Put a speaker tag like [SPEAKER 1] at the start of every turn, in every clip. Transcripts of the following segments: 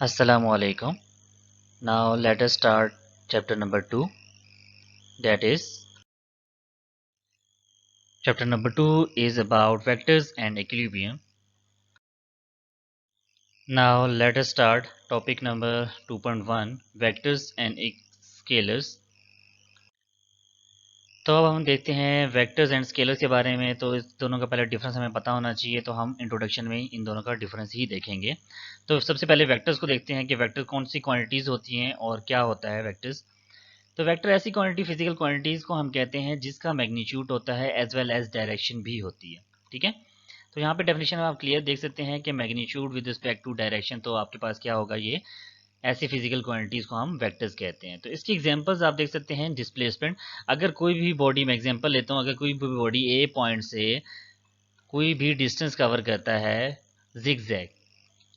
[SPEAKER 1] Assalamu alaikum. Now let us start chapter number 2, that is chapter number 2 is about vectors and equilibrium. Now let us start topic number 2.1 vectors and scalars. तो अब हम देखते हैं vectors and scalars के बारे में। तो इस दोनों का पहले डिफरेंस हमें पता होना चाहिए, तो हम इंट्रोडक्शन में इन दोनों का डिफरेंस ही देखेंगे। तो सबसे पहले वेक्टर्स को देखते हैं कि वेक्टर कौन सी क्वांटिटीज़ होती हैं और क्या होता है वेक्टर्स। तो वेक्टर ऐसी क्वांटिटी फिजिकल क्वांटिटीज़ को हम कहते हैं जिसका मैग्नीट्यूड होता है एज वेल एज डायरेक्शन भी होती है। ठीक है, तो यहाँ पे डेफिनेशन में आप क्लियर देख सकते हैं कि magnitude with respect to direction, तो आपके पास क्या होगा, ये ऐसी फिजिकल क्वांटिटीज़ को हम वेक्टर्स कहते हैं। तो इसकी एग्जांपल्स आप देख सकते हैं। डिस्प्लेसमेंट, अगर कोई भी बॉडी, मैं एग्जांपल लेता हूँ, अगर कोई भी बॉडी ए पॉइंट से कोई भी डिस्टेंस कवर करता है जिगजैग,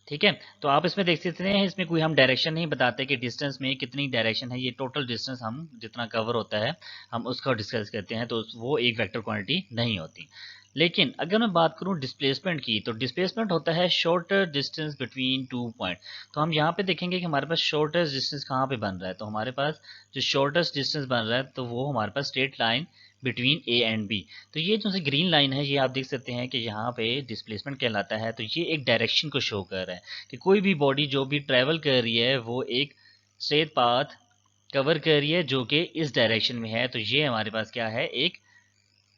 [SPEAKER 1] ठीक है, तो आप इसमें देख सकते हैं, इसमें कोई हम डायरेक्शन नहीं बताते कि डिस्टेंस में कितनी डायरेक्शन है, ये टोटल डिस्टेंस हम जितना कवर होता है हम उसका डिस्कस करते हैं, तो वो एक वेक्टर क्वांटिटी नहीं होती। लेकिन अगर मैं बात करूं डिस्प्लेसमेंट की, तो डिस्प्लेसमेंट होता है shorter distance between two point. तो हम यहाँ पे देखेंगे कि हमारे पास शॉर्टेस्ट डिस्टेंस कहाँ पे बन रहा है। तो हमारे पास जो शॉर्टेस्ट डिस्टेंस बन रहा है, तो वो हमारे पास straight line between A and B. तो ये जो सी ग्रीन लाइन है, ये आप देख सकते हैं कि यहाँ पे डिस्प्लेसमेंट कहलाता है। तो ये एक डायरेक्शन को शो कर रहा है कि कोई भी बॉडी जो भी ट्रेवल कर रही है वो एक स्ट्रेट पाथ कवर कर रही है जो कि इस डायरेक्शन में है। तो ये हमारे पास क्या है, एक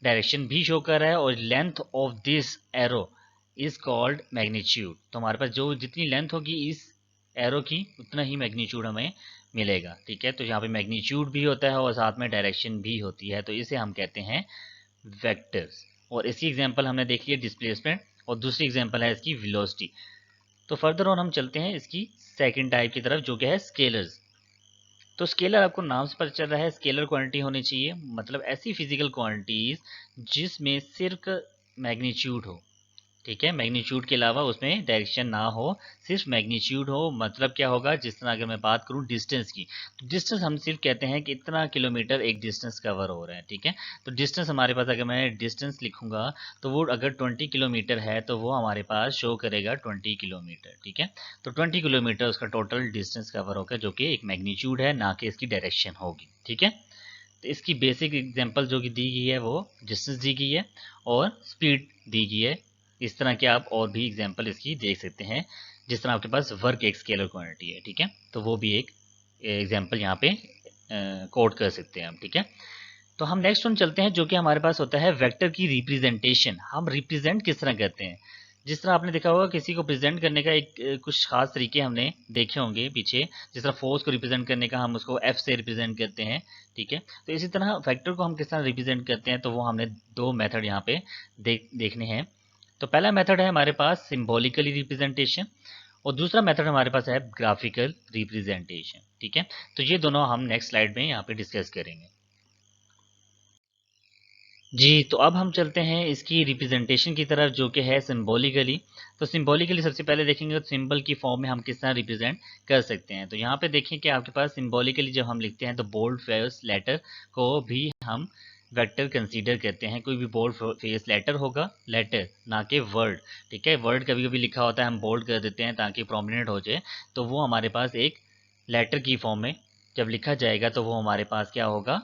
[SPEAKER 1] डायरेक्शन भी शो कर रहा है। और length of this arrow is called magnitude. तो हमारे पास जो जितनी लेंथ होगी इस एरो की, उतना ही मैग्नीट्यूड हमें मिलेगा। ठीक है, तो यहाँ पे मैग्नीट्यूड भी होता है और साथ में डायरेक्शन भी होती है, तो इसे हम कहते हैं वेक्टर्स। और इसकी एग्जांपल हमने देख लिया डिस्प्लेसमेंट, और दूसरी एग्जांपल है इसकी वेलोसिटी। तो फर्दर ऑन हम चलते हैं इसकी सेकंड टाइप की तरफ, जो कि है स्केलर्स। तो स्केलर आपको नाम से पता चल रहा है, स्केलर क्वांटिटी होनी चाहिए, मतलब ऐसी फिजिकल क्वांटिटीज जिसमें सिर्फ मैग्नीट्यूड हो। ठीक है, मैग्नीट्यूड के अलावा उसमें डायरेक्शन ना हो, सिर्फ मैग्नीट्यूड हो। मतलब क्या होगा, जिस तरह अगर मैं बात करूं डिस्टेंस की, तो डिस्टेंस हम सिर्फ कहते हैं कि इतना किलोमीटर एक डिस्टेंस कवर हो रहा है। ठीक है, तो डिस्टेंस हमारे पास, अगर मैं डिस्टेंस लिखूंगा, तो वो अगर 20 किलोमीटर है तो वो हमारे पास शो करेगा 20 किलोमीटर। ठीक है, तो 20 किलोमीटर उसका टोटल डिस्टेंस कवर होगा, जो कि एक मैग्नीट्यूड है, ना कि इसकी डायरेक्शन होगी। ठीक है, तो इसकी बेसिक एग्जांपल जो कि दी गई है वो डिस्टेंस दी गई है और स्पीड दी गई है। इस तरह के आप और भी एग्जांपल इसकी देख सकते हैं। जिस तरह आपके पास वर्क एक स्केलर क्वांटिटी है, ठीक है, तो वो भी एक एग्जांपल यहाँ पे कोड कर सकते हैं हम। ठीक है, तो हम नेक्स्ट वन चलते हैं, जो कि हमारे पास होता है वेक्टर की रिप्रेजेंटेशन। हम रिप्रेजेंट किस तरह करते हैं। जिस तरह आपने देखा होगा, किसी को प्रेजेंट करने का एक कुछ खास तरीके हमने देखे होंगे पीछे। जिस तरह फोर्स को रिप्रेजेंट करने का हम उसको एफ से रिप्रेजेंट करते हैं। ठीक है, तो इसी तरह वेक्टर को हम किस तरह रिप्रेजेंट करते हैं, तो वो हमने दो मेथड यहाँ पे देखने हैं। तो पहला मेथड है हमारे पास सिम्बॉलिकली रिप्रेजेंटेशन, और दूसरा मेथड हमारे पास है ग्राफिकल रिप्रेजेंटेशन। ठीक है, तो ये दोनों हम नेक्स्ट स्लाइड में यहाँ पे डिस्कस करेंगे। जी, तो अब हम चलते हैं इसकी रिप्रेजेंटेशन की तरफ, जो कि है सिम्बॉलिकली। तो सिम्बॉलिकली सबसे पहले देखेंगे तो सिंबल की फॉर्म में हम किस तरह रिप्रेजेंट कर सकते हैं। तो यहाँ पे देखें कि आपके पास सिम्बॉलिकली जब हम लिखते हैं, तो बोल्ड फेस लेटर को भी हम वेक्टर कंसीडर करते हैं। कोई भी बोल्ड फेस लेटर होगा, लेटर ना कि वर्ड। ठीक है, वर्ड कभी कभी लिखा होता है, हम बोल्ड कर देते हैं ताकि प्रोमिनेंट हो जाए, तो वो हमारे पास एक लेटर की फॉर्म में जब लिखा जाएगा, तो वो हमारे पास क्या होगा,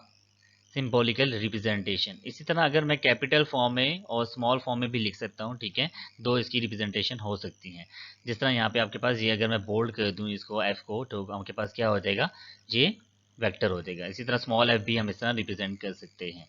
[SPEAKER 1] सिंबॉलिकल रिप्रेजेंटेशन। इसी तरह अगर मैं कैपिटल फॉर्म में और स्मॉल फॉर्म में भी लिख सकता हूँ। ठीक है, दो इसकी रिप्रेजेंटेशन हो सकती हैं। जिस तरह यहाँ पे आपके पास ये, अगर मैं बोल्ड कर दूँ इसको एफ को, तो आपके पास क्या हो जाएगा, ये वेक्टर हो जाएगा। इसी तरह स्मॉल एफ भी हम इस तरह रिप्रेजेंट कर सकते हैं।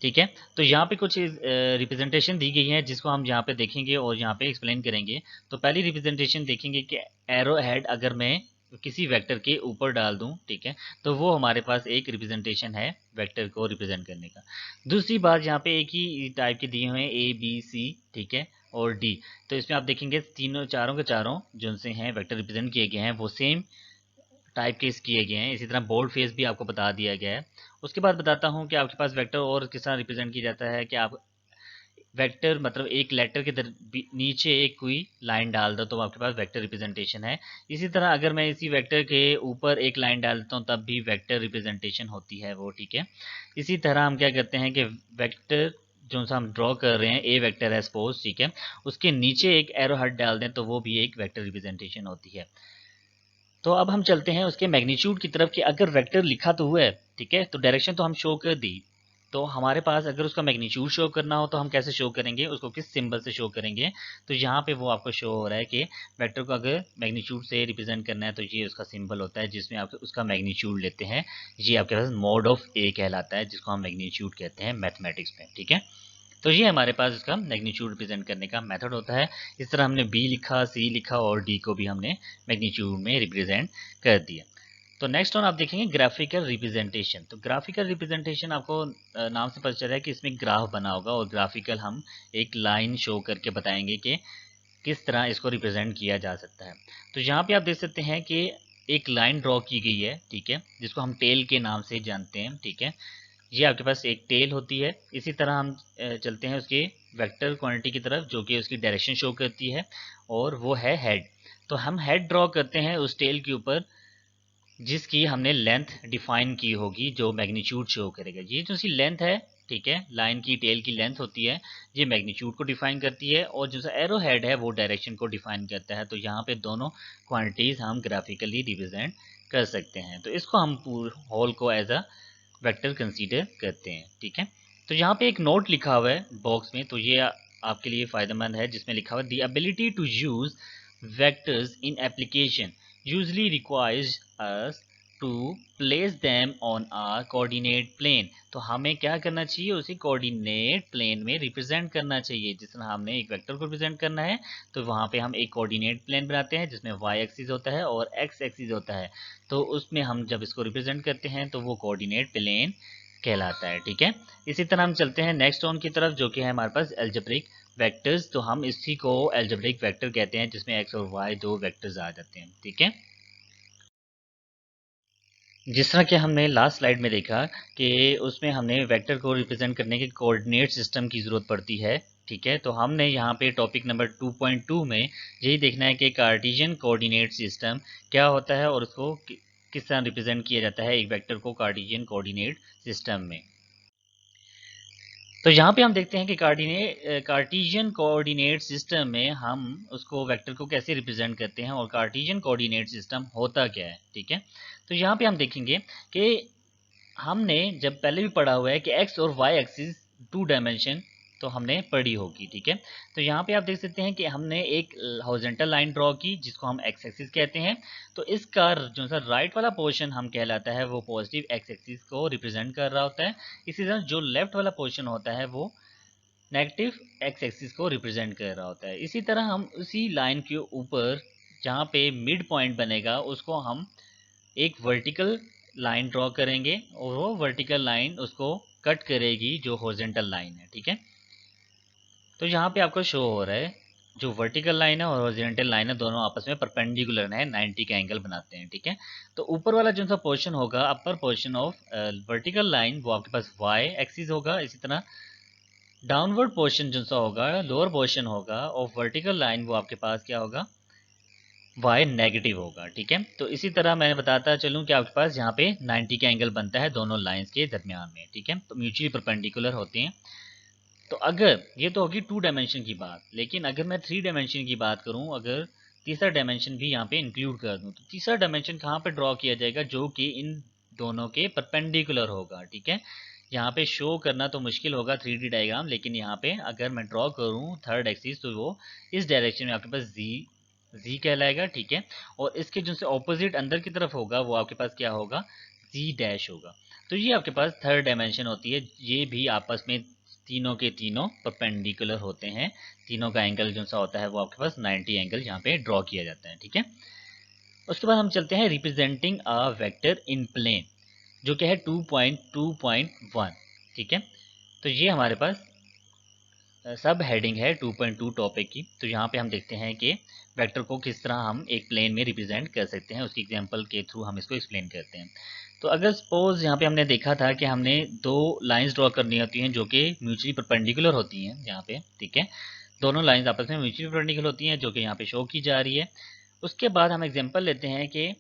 [SPEAKER 1] ठीक है, तो यहाँ पे कुछ रिप्रेजेंटेशन दी गई है जिसको हम यहाँ पे देखेंगे और यहाँ पे एक्सप्लेन करेंगे। तो पहली रिप्रेजेंटेशन देखेंगे कि एरो हेड अगर मैं किसी वेक्टर के ऊपर डाल दूं, ठीक है, तो वो हमारे पास एक रिप्रेजेंटेशन है वेक्टर को रिप्रेजेंट करने का। दूसरी बात, यहाँ पे एक ही टाइप के दिए हुए हैं ए बी सी, ठीक है, और डी। तो इसमें आप देखेंगे तीनों चारों के चारों जो से हैं वेक्टर रिप्रेजेंट किए गए हैं, वो सेम टाइप के किए गए हैं। इसी तरह बोल्ड फेस भी आपको बता दिया गया है। उसके बाद बताता हूँ कि आपके पास वेक्टर और किस तरह रिप्रेजेंट किया जाता है, कि आप वेक्टर मतलब एक लेटर के नीचे एक कोई लाइन डाल दो, तो आपके पास वेक्टर रिप्रेजेंटेशन है। इसी तरह अगर मैं इसी वेक्टर के ऊपर एक लाइन डाल देता हूँ, तब भी वेक्टर रिप्रेजेंटेशन होती है वो। ठीक है, इसी तरह हम क्या करते हैं कि वेक्टर जो सा हम ड्रॉ कर रहे हैं, ए वेक्टर है सपोज, ठीक है, उसके नीचे एक एरो हट डाल दें, तो वो भी एक वेक्टर रिप्रेजेंटेशन होती है। तो अब हम चलते हैं उसके मैग्नीट्यूड की तरफ कि अगर वेक्टर लिखा तो हुआ है, ठीक है, तो डायरेक्शन तो हम शो कर दी। तो हमारे पास अगर उसका मैग्नीट्यूड शो करना हो तो हम कैसे शो करेंगे, उसको किस सिंबल से शो करेंगे। तो यहाँ पे वो आपको शो हो रहा है कि वेक्टर को अगर मैग्नीट्यूड से रिप्रेजेंट करना है तो ये उसका सिंबल होता है जिसमें आप उसका मैग्नीट्यूड लेते हैं। ये आपके पास मोड ऑफ ए कहलाता है, जिसको हम मैग्नीट्यूड कहते हैं मैथमेटिक्स में, ठीक है। तो ये हमारे पास इसका मैग्नीट्यूड रिप्रेजेंट करने का मेथड होता है। इस तरह हमने बी लिखा, सी लिखा और डी को भी हमने मैग्नीट्यूड में रिप्रेजेंट कर दिया। तो नेक्स्ट ऑन आप देखेंगे ग्राफिकल रिप्रेजेंटेशन। तो ग्राफिकल रिप्रेजेंटेशन आपको नाम से पता चल रहा है कि इसमें ग्राफ बना होगा और ग्राफिकल हम एक लाइन शो करके बताएंगे कि किस तरह इसको रिप्रेजेंट किया जा सकता है। तो यहाँ पे आप देख सकते हैं कि एक लाइन ड्रॉ की गई है, ठीक है, जिसको हम टेल के नाम से जानते हैं, ठीक है। ये आपके पास एक टेल होती है। इसी तरह हम चलते हैं उसके वेक्टर क्वांटिटी की तरफ जो कि उसकी डायरेक्शन शो करती है और वो है हेड। तो हम हेड ड्रॉ करते हैं उस टेल के ऊपर जिसकी हमने लेंथ डिफाइन की होगी, जो मैग्नीट्यूड शो करेगा। ये जो सी लेंथ है, ठीक है, लाइन की टेल की लेंथ होती है, ये मैग्नीट्यूड को डिफाइन करती है और जो सा एरो हेड है वो डायरेक्शन को डिफाइन करता है। तो यहाँ पे दोनों क्वांटिटीज हम ग्राफिकली रिप्रेजेंट कर सकते हैं। तो इसको हम पूरे होल को एज अ वेक्टर कंसीडर करते हैं, ठीक है। तो यहाँ पे एक नोट लिखा हुआ है बॉक्स में, तो ये आपके लिए फ़ायदेमंद है, जिसमें लिखा हुआ है the ability to use vectors in application usually requires us to place them on a coordinate plane. तो हमें क्या करना चाहिए, उसे कोऑर्डिनेट प्लेन में रिप्रेजेंट करना चाहिए। जिस तरह हमने एक वेक्टर को रिप्रेजेंट करना है तो वहाँ पे हम एक कोऑर्डिनेट प्लेन बनाते हैं जिसमें वाई एक्सिस होता है और एक्स एक्सिस होता है। तो उसमें हम जब इसको रिप्रेजेंट करते हैं तो वो कोऑर्डिनेट प्लेन कहलाता है, ठीक है। इसी तरह हम चलते हैं नेक्स्ट ऑन की तरफ जो कि है हमारे पास एल्जेब्रिक वेक्टर्स। तो हम इसी को एल्जेब्रिक वेक्टर कहते हैं जिसमें एक्स और वाई दो वेक्टर्स आ जाते हैं, ठीक है। जिस तरह कि हमने लास्ट स्लाइड में देखा कि उसमें हमने वेक्टर को रिप्रेजेंट करने के कोऑर्डिनेट सिस्टम की ज़रूरत पड़ती है, ठीक है। तो हमने यहाँ पे टॉपिक नंबर 2.2 में यही देखना है कि कार्टेशियन कोऑर्डिनेट सिस्टम क्या होता है और उसको किस तरह रिप्रेजेंट किया जाता है एक वेक्टर को कार्टेशियन कोऑर्डिनेट सिस्टम में। तो यहाँ पे हम देखते हैं कि कार्टेशियन कोऑर्डिनेट सिस्टम में हम उसको वेक्टर को कैसे रिप्रेजेंट करते हैं और कार्टेशियन कोऑर्डिनेट सिस्टम होता क्या है, ठीक है। तो यहाँ पे हम देखेंगे कि हमने जब पहले भी पढ़ा हुआ है कि एक्स और वाई एक्सिस 2 डायमेंशन तो हमने पढ़ी होगी, ठीक है। तो यहाँ पे आप देख सकते हैं कि हमने एक हॉरिजॉन्टल लाइन ड्रॉ की जिसको हम एक्स एक्सिस कहते हैं। तो इसका जो सा राइट वाला पोर्शन हम कहलाता है वो पॉजिटिव एक्स एक्सिस को रिप्रेजेंट कर रहा होता है। इसी तरह जो लेफ्ट वाला पोर्शन होता है वो नेगेटिव एक्स एक्सिस को रिप्रेजेंट कर रहा होता है। इसी तरह हम उसी लाइन के ऊपर जहाँ पे मिड पॉइंट बनेगा उसको हम एक वर्टिकल लाइन ड्रॉ करेंगे और वो वर्टिकल लाइन उसको कट करेगी जो हॉरिजॉन्टल लाइन है, ठीक है। तो यहाँ पे आपको शो हो रहा है जो वर्टिकल लाइन है और हॉरिजॉन्टल लाइन है दोनों आपस में परपेंडिकुलर है, 90 का एंगल बनाते हैं, ठीक है। तो ऊपर वाला जो सा पोर्शन होगा upper portion of vertical line वो आपके पास वाई एक्सिस होगा। इसी तरह डाउनवर्ड पोर्शन जो सा होगा लोअर पोर्शन होगा ऑफ वर्टिकल लाइन वो आपके पास क्या होगा, वाई नेगेटिव होगा, ठीक है। तो इसी तरह मैं बताता चलूँ कि आपके पास यहाँ पे 90 का एंगल बनता है दोनों लाइंस के दरमियान में, ठीक है। तो म्यूचुअली परपेंडिकुलर होते हैं। तो अगर ये तो होगी 2 डायमेंशन की बात, लेकिन अगर मैं 3 डायमेंशन की बात करूँ, अगर तीसरा डायमेंशन भी यहाँ पे इंक्लूड कर दूँ तो तीसरा डायमेंशन कहाँ पे ड्रॉ किया जाएगा, जो कि इन दोनों के परपेंडिकुलर होगा, ठीक है। यहाँ पे शो करना तो मुश्किल होगा 3D डायग्राम, लेकिन यहाँ पे अगर मैं ड्रॉ करूँ थर्ड एक्सिस तो वो इस डायरेक्शन में आपके पास जी कहलाएगा, ठीक है। और इसके जो से ऑपोजिट अंदर की तरफ होगा वो आपके पास क्या होगा, जी डैश होगा। तो ये आपके पास थर्ड डायमेंशन होती है। ये भी आपस में तीनों के तीनों परपेंडिकुलर होते हैं। तीनों का एंगल जो सा होता है वो आपके पास 90 एंगल यहाँ पे ड्रॉ किया जाता है, ठीक है। उसके बाद हम चलते हैं representing a vector in plane जो कि है 2.2.1, ठीक है। तो ये हमारे पास सब हेडिंग है 2.2 टॉपिक की। तो यहाँ पे हम देखते हैं कि वेक्टर को किस तरह हम एक प्लेन में रिप्रेजेंट कर सकते हैं, उसकी एग्जांपल के थ्रू हम इसको एक्सप्लेन करते हैं। तो अगर सपोज यहाँ पे हमने देखा था कि हमने दो लाइंस ड्रॉ करनी होती हैं जो कि म्यूचुअली परपेंडिकुलर होती हैं यहाँ पे, ठीक है। दोनों लाइंस आपस में म्यूचुअली परपेंडिकुलर होती हैं जो कि यहाँ पे शो की जा रही है। उसके बाद हम एग्जाम्पल लेते हैं कि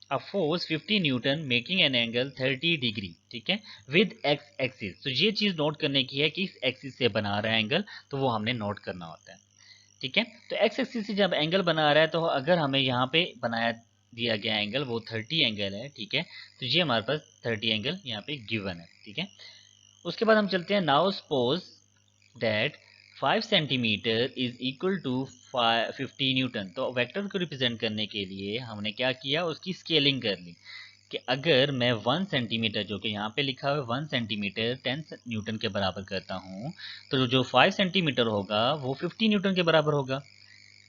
[SPEAKER 1] a force 50 Newton making an angle 30 degree, ठीक है, विद एक्स एक्सिस। तो ये चीज़ नोट करने की है कि इस एक्सिस से बना रहा है एंगल, तो वो हमने नोट करना होता है, ठीक है। तो एक्स एक्सिस से जब एंगल बना रहा है तो अगर हमें यहाँ पे बनाया दिया गया एंगल वो 30 एंगल है, ठीक है। तो ये हमारे पास 30 एंगल यहाँ पे गिवन है, ठीक है। उसके बाद हम चलते हैं, now suppose that 5 centimetre is equal to 50 newton. तो वेक्टर को रिप्रेजेंट करने के लिए हमने क्या किया, उसकी स्केलिंग कर ली कि अगर मैं 1 सेंटीमीटर, जो कि यहाँ पे लिखा हुआ है 1 सेंटीमीटर 10 न्यूटन के बराबर करता हूँ, तो जो 5 सेंटीमीटर होगा वो 50 न्यूटन के बराबर होगा,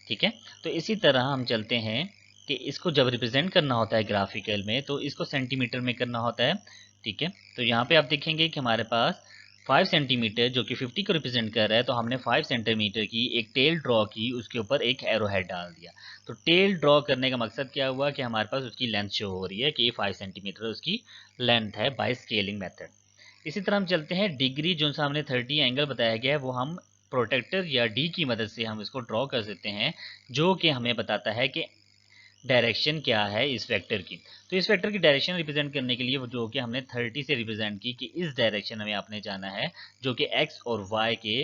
[SPEAKER 1] ठीक है। तो इसी तरह हम चलते हैं कि इसको जब रिप्रेजेंट करना होता है ग्राफिकल में तो इसको सेंटीमीटर में करना होता है, ठीक है। तो यहाँ पे आप देखेंगे कि हमारे पास 5 सेंटीमीटर जो कि 50 को रिप्रेजेंट कर रहा है, तो हमने 5 सेंटीमीटर की एक टेल ड्रॉ की, उसके ऊपर एक एरो हेड डाल दिया। तो टेल ड्रॉ करने का मकसद क्या हुआ कि हमारे पास उसकी लेंथ शो हो रही है कि 5 सेंटीमीटर उसकी लेंथ है बाय स्केलिंग मेथड। इसी तरह हम चलते हैं, डिग्री जो सा हमने 30 एंगल बताया गया है वो हम प्रोटेक्टर या डी की मदद से हम इसको ड्रॉ कर सकते हैं, जो कि हमें बताता है कि डायरेक्शन क्या है इस वेक्टर की। तो इस वेक्टर की डायरेक्शन रिप्रेजेंट करने के लिए वो जो कि हमने 30 से रिप्रेजेंट की कि इस डायरेक्शन में आपने जाना है, जो कि एक्स और वाई के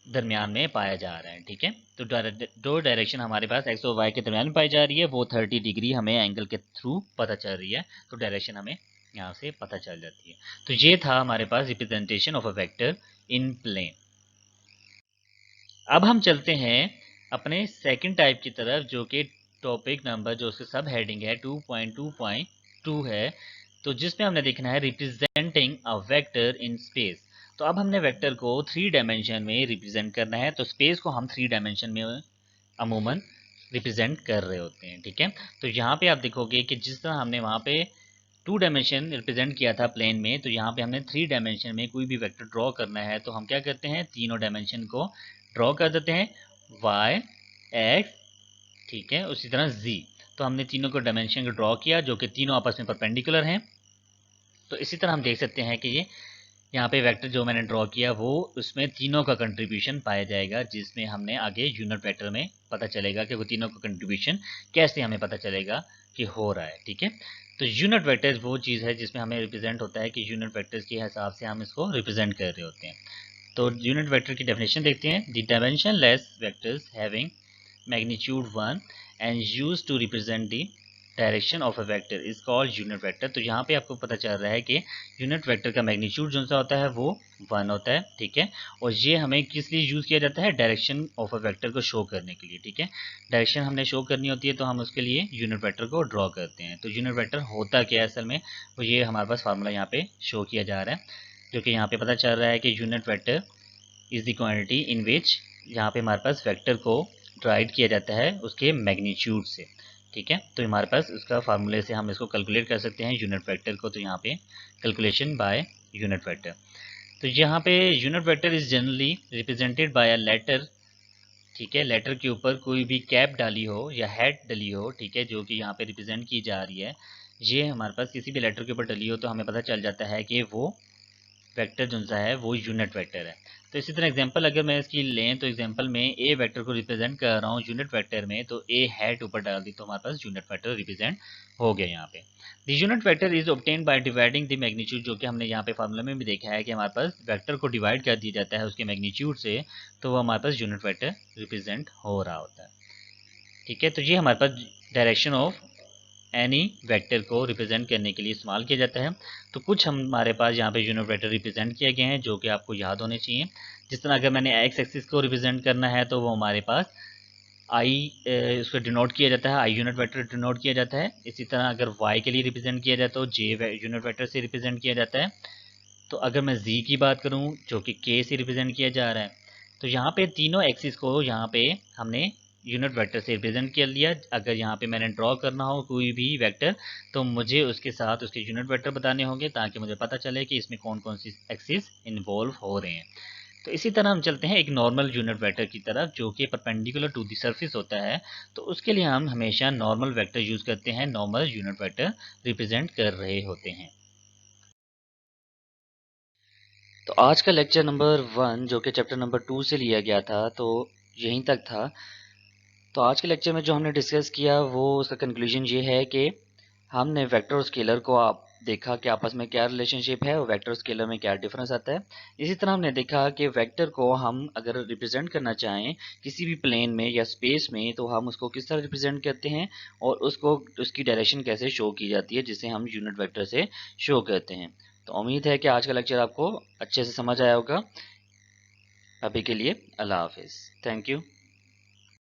[SPEAKER 1] दरमियान में पाया जा रहा है, ठीक है। तो जो डायरेक्शन हमारे पास एक्स और वाई के दरमियान में पाई जा रही है वो 30 डिग्री हमें एंगल के थ्रू पता चल रही है, तो डायरेक्शन हमें यहाँ से पता चल जाती है। तो ये था हमारे पास representation of a vector in plane. अब हम चलते हैं अपने सेकंड टाइप की तरफ, जो कि टॉपिक नंबर जो उसके सब हेडिंग है 2.2.2 है, तो जिसमें हमने देखना है representing a vector in space. तो अब हमने वेक्टर को 3 डायमेंशन में रिप्रेजेंट करना है, तो स्पेस को हम 3 डायमेंशन में अमूमन रिप्रेजेंट कर रहे होते हैं, ठीक है। तो यहाँ पे आप देखोगे कि जिस तरह हमने वहाँ पे 2 डायमेंशन रिप्रेजेंट किया था प्लेन में, तो यहाँ पे हमने 3 डायमेंशन में कोई भी वेक्टर ड्रॉ करना है तो हम क्या करते हैं, तीनों डायमेंशन को ड्रॉ कर देते हैं, y x, ठीक है, उसी तरह z। तो हमने तीनों को डायमेंशन को ड्रॉ किया जो कि तीनों आपस में परपेंडिकुलर हैं। तो इसी तरह हम देख सकते हैं कि ये यहाँ पे वेक्टर जो मैंने ड्रॉ किया वो उसमें तीनों का कंट्रीब्यूशन पाया जाएगा, जिसमें हमने आगे यूनिट वेक्टर में पता चलेगा कि वो तीनों का कंट्रीब्यूशन कैसे हमें पता चलेगा कि हो रहा है, ठीक है। तो यूनिट वेक्टर वो चीज़ है जिसमें हमें रिप्रेजेंट होता है कि यूनिट वेक्टर्स के हिसाब से हम इसको रिप्रेजेंट कर रहे होते हैं। तो यूनिट वेक्टर की डेफिनेशन देखते हैं, the dimensionless vectors having magnitude 1 and use to represent the direction of a vector is called unit vector. तो यहाँ पे आपको पता चल रहा है कि यूनिट वेक्टर का मैग्नीट्यूड जो सा होता है वो 1 होता है, ठीक है। और ये हमें किस लिए यूज़ किया जाता है, डायरेक्शन ऑफ अ वेक्टर को शो करने के लिए, ठीक है। डायरेक्शन हमने शो करनी होती है तो हम उसके लिए यूनिट वेक्टर को ड्रॉ करते हैं। तो यूनिट वेक्टर होता क्या है असल में, वो ये हमारे पास फार्मूला यहाँ पे शो किया जा रहा है, जो कि यहाँ पे पता चल रहा है कि unit vector is the quantity in which, यहाँ पे हमारे पास वेक्टर को डिवाइड किया जाता है उसके मैग्नीट्यूड से, ठीक है। तो हमारे पास उसका फार्मूले से हम इसको कैलकुलेट कर सकते हैं यूनिट वेक्टर को। तो यहाँ पे कैलकुलेशन बाय यूनिट वेक्टर, तो यहाँ पे unit vector is generally represented by a letter, ठीक है। लेटर के ऊपर कोई भी कैप डाली हो या हेड डली हो, ठीक है, जो कि यहाँ पे रिप्रेजेंट की जा रही है, ये हमारे पास किसी भी लेटर के ऊपर डली हो तो हमें पता चल जाता है कि वो वेक्टर जो सा है वो यूनिट वेक्टर है। तो इसी तरह एग्जांपल अगर मैं इसकी लें तो एग्जांपल में ए वेक्टर को रिप्रेजेंट कर रहा हूँ यूनिट वेक्टर में, तो ए हैट ऊपर डाल दी तो हमारे पास यूनिट वेक्टर रिप्रेजेंट हो गया यहाँ पे। The unit vector is obtain by dividing the magnitude, जो कि हमने यहाँ पे फार्मूला में भी देखा है कि हमारे पास वेक्टर को डिवाइड कर दिया जाता है उसके मैग्नीट्यूड से, तो वो हमारे पास यूनिट वेक्टर रिप्रेजेंट हो रहा होता है, ठीक है। तो ये हमारे पास डायरेक्शन ऑफ एनी वेक्टर को रिप्रेजेंट करने के लिए इस्तेमाल किया जाता है। तो कुछ हमारे पास यहाँ पे यूनिट वेक्टर रिप्रेजेंट किए गए हैं जो कि आपको याद होने चाहिए। जिस तरह अगर मैंने एक्स एक्सिस को रिप्रेजेंट करना है तो वो हमारे पास आई उसको डिनोट किया जाता है, आई यूनिट वेक्टर डिनोट किया जाता है। इसी तरह अगर वाई के लिए रिप्रेजेंट किया जाए तो जे यूनिट वेक्टर से रिप्रेजेंट किया जाता है। तो अगर मैं जी की बात करूँ जो कि के से रिप्रेजेंट किया जा रहा है, तो यहाँ पे तीनों एक्सिस को यहाँ पे हमने यूनिट वेक्टर से रिप्रेजेंट कर लिया। अगर यहाँ पे मैंने ड्रॉ करना हो कोई भी वेक्टर तो मुझे उसके साथ उसके यूनिट वेक्टर बताने होंगे ताकि मुझे पता चले कि इसमें कौन कौन सी एक्सिस इन्वॉल्व हो रहे हैं। तो इसी तरह हम चलते हैं एक नॉर्मल यूनिट वेक्टर की तरफ जो कि परपेंडिकुलर टू द सरफेस होता है। तो उसके लिए हम हमेशा नॉर्मल वेक्टर यूज़ करते हैं, नॉर्मल यूनिट वेक्टर रिप्रेजेंट कर रहे होते हैं। तो आज का लेक्चर नंबर 1 जो कि चैप्टर नंबर 2 से लिया गया था तो यहीं तक था। तो आज के लेक्चर में जो हमने डिस्कस किया वो उसका कंक्लूजन ये है कि हमने वेक्टर और स्केलर को आप देखा कि आपस में क्या रिलेशनशिप है और वेक्टर स्केलर में क्या डिफरेंस आता है। इसी तरह हमने देखा कि वेक्टर को हम अगर रिप्रेजेंट करना चाहें किसी भी प्लेन में या स्पेस में तो हम उसको किस तरह रिप्रेजेंट करते हैं और उसको उसकी डायरेक्शन कैसे शो की जाती है जिसे हम यूनिट वेक्टर से शो करते हैं। तो उम्मीद है कि आज का लेक्चर आपको अच्छे से समझ आया होगा। अभी के लिए अल्लाह हाफिज़। Thank you.